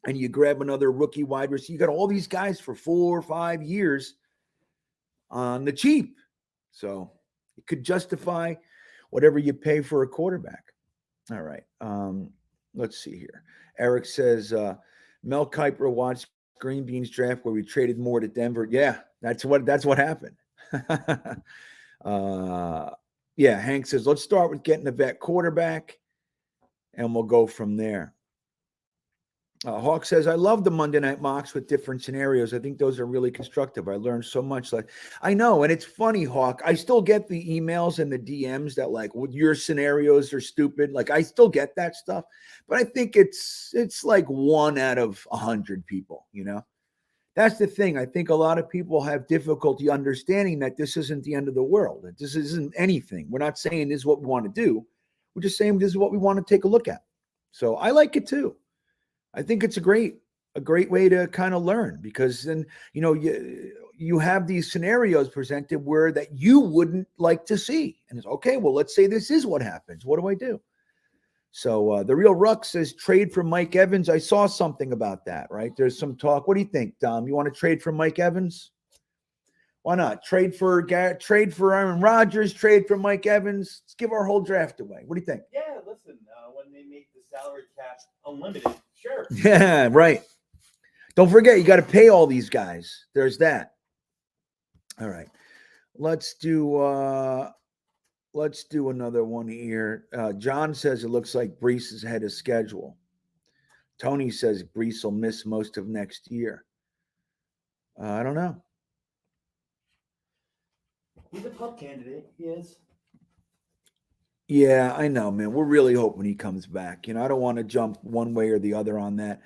And you grab another rookie wide receiver. You got all these guys for 4 or 5 years on the cheap. So it could justify whatever you pay for a quarterback. All right. Let's see here. Eric says, Mel Kiper watched GreenBean's draft where we traded more to Denver. Yeah, that's what happened. Yeah, Hank says, let's start with getting a vet quarterback, and we'll go from there. Hawk says, I love the Monday Night Mocks with different scenarios. I think those are really constructive. I learned so much. I know, and it's funny, Hawk. I still get the emails and the DMs that, like, well, your scenarios are stupid. Like, I still get that stuff, but I think it's like 1 out of 100 people, That's the thing. I think a lot of people have difficulty understanding that this isn't the end of the world. That this isn't anything. We're not saying this is what we want to do. We're just saying this is what we want to take a look at. So I like it too. I think it's a great way to kind of learn, because then, you have these scenarios presented where that you wouldn't like to see. And it's okay. Well, let's say this is what happens. What do I do? So the Real Ruck says trade for Mike Evans. I saw something about that, right? There's some talk. What do you think, Dom? You want to trade for Mike Evans? Why not? Trade for Aaron Rodgers, trade for Mike Evans. Let's give our whole draft away. What do you think? Yeah, listen, when they make the salary cap unlimited, sure. Yeah, right. Don't forget, you got to pay all these guys. There's that. All right. Let's do another one here. John says it looks like Breece is ahead of schedule. Tony says Breece will miss most of next year. I don't know. He's a pup candidate. He is. Yeah, I know, man. We're really hoping he comes back. I don't want to jump one way or the other on that.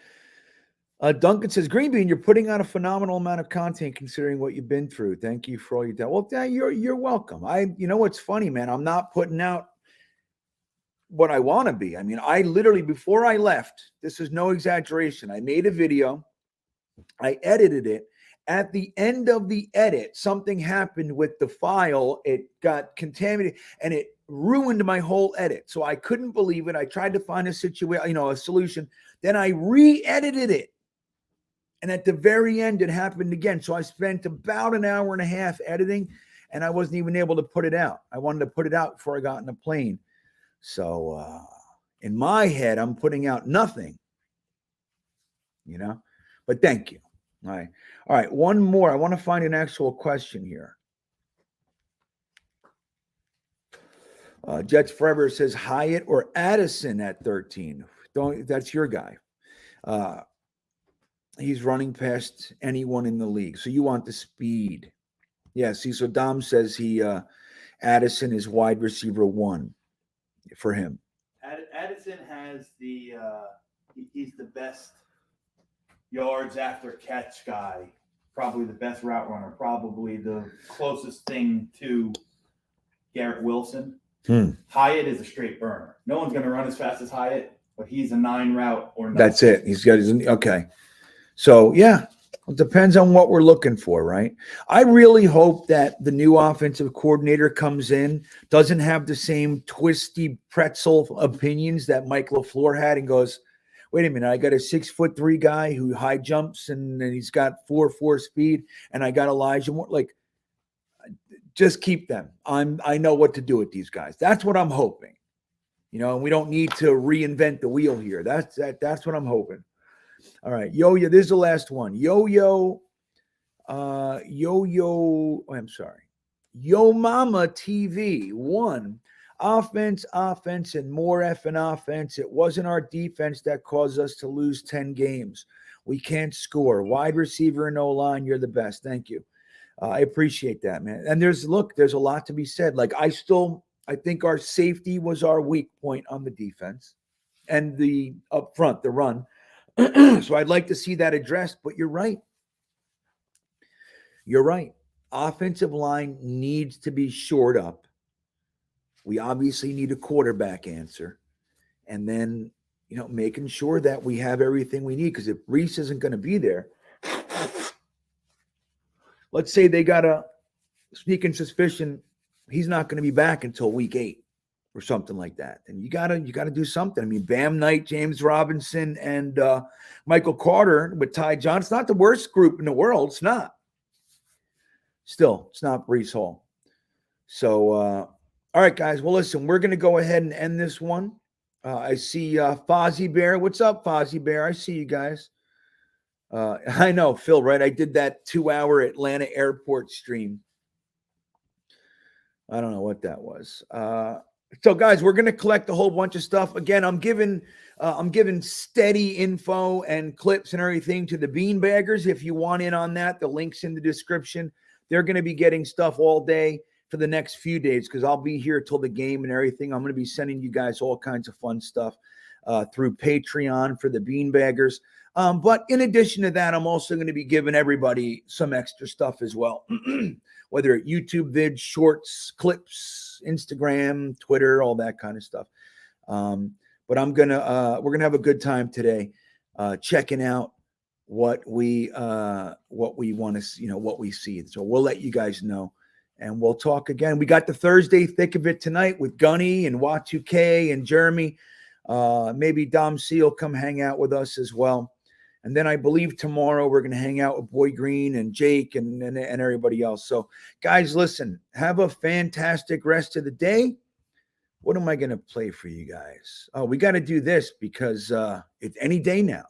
Duncan says, GreenBean, you're putting out a phenomenal amount of content considering what you've been through. Thank you for all you've done. Well, you're welcome. What's funny, man? I'm not putting out what I want to be. I mean, I literally, before I left, this is no exaggeration, I made a video. I edited it. At the end of the edit, something happened with the file. It got contaminated and it ruined my whole edit. So I couldn't believe it. I tried to find a solution. Then I re-edited it. And at the very end, it happened again. So I spent about an hour and a half editing. and I wasn't even able to put it out. I wanted to put it out before I got in the plane. So in my head, I'm putting out nothing, but thank you. All right. One more. I want to find an actual question here. Jets Forever says Hyatt or Addison at 13. That's your guy. He's running past anyone in the league. So you want the speed. Yeah, see, so Dom says Addison is wide receiver 1 for him. Addison has he's the best yards after catch guy, probably the best route runner, probably the closest thing to Garrett Wilson. Hyatt is a straight burner. No one's going to run as fast as Hyatt, but he's a 9 route or nothing. That's it. He's got his okay. So yeah, it depends on what we're looking for, right? I really hope that the new offensive coordinator comes in, doesn't have the same twisty pretzel opinions that Mike LaFleur had, and goes, wait a minute, I got a 6'3" guy who high jumps and he's got 4.4 speed, and I got Elijah Moore. Like, just keep them. I know what to do with these guys. That's what I'm hoping. And we don't need to reinvent the wheel here. That's what I'm hoping. All right, Yo-Yo, this is the last one. Yo Mama TV 1. Offense, and more effing offense. It wasn't our defense that caused us to lose 10 games. We can't score. Wide receiver and O-line, you're the best. Thank you. I appreciate that, man. And there's a lot to be said. Like, I think our safety was our weak point on the defense and the up front, the run. So I'd like to see that addressed, but you're right. Offensive line needs to be shored up. We obviously need a quarterback answer. And then, making sure that we have everything we need. Because if Reese isn't going to be there, let's say they got a sneaking suspicion he's not going to be back until week 8 or something like that. And you gotta do something. I mean, Bam Knight, James Robinson, and Michael Carter with Ty Johnson, not the worst group in the world. It's not. Still, it's not Breece Hall. So, all right, guys. Well, listen, we're going to go ahead and end this one. I see Fozzie Bear. What's up, Fozzie Bear? I see you guys. I know, Phil, right? I did that 2-hour Atlanta airport stream. I don't know what that was. So, guys, we're going to collect a whole bunch of stuff. Again, I'm giving steady info and clips and everything to the beanbaggers. If you want in on that, the link's in the description. They're going to be getting stuff all day for the next few days because I'll be here till the game and everything. I'm going to be sending you guys all kinds of fun stuff through Patreon for the beanbaggers. But in addition to that, I'm also going to be giving everybody some extra stuff as well, whether it's YouTube vids, shorts, clips, Instagram, Twitter, all that kind of stuff. But we're going to have a good time today checking out what we want to see, what we see. So we'll let you guys know. And we'll talk again. We got the Thursday thick of it tonight with Gunny and Wat2K and Jeremy. Maybe Dom C will come hang out with us as well. And then I believe tomorrow we're going to hang out with Boy Green and Jake and everybody else. So, guys, listen, have a fantastic rest of the day. What am I going to play for you guys? Oh, we got to do this because it's any day now.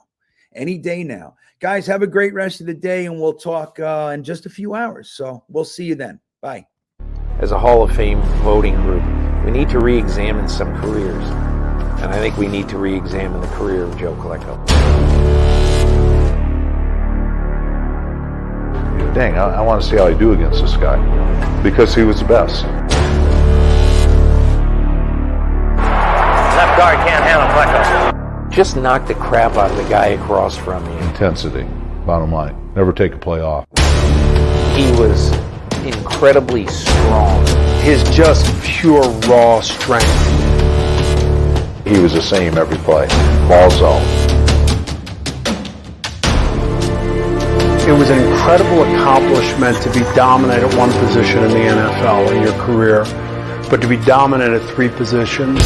Any day now. Guys, have a great rest of the day, and we'll talk in just a few hours. So we'll see you then. Bye. As a Hall of Fame voting group, we need to re-examine some careers. And I think we need to re-examine the career of Joe Colecco. Dang, I want to see how I do against this guy. Because he was the best. Left guard can't handle Colecco. Just knock the crap out of the guy across from you. Intensity, bottom line. Never take a play off. He was incredibly strong. His just pure raw strength. He was the same every play. Ball zone. It was an incredible accomplishment to be dominant at one position in the NFL in your career, but to be dominant at 3 positions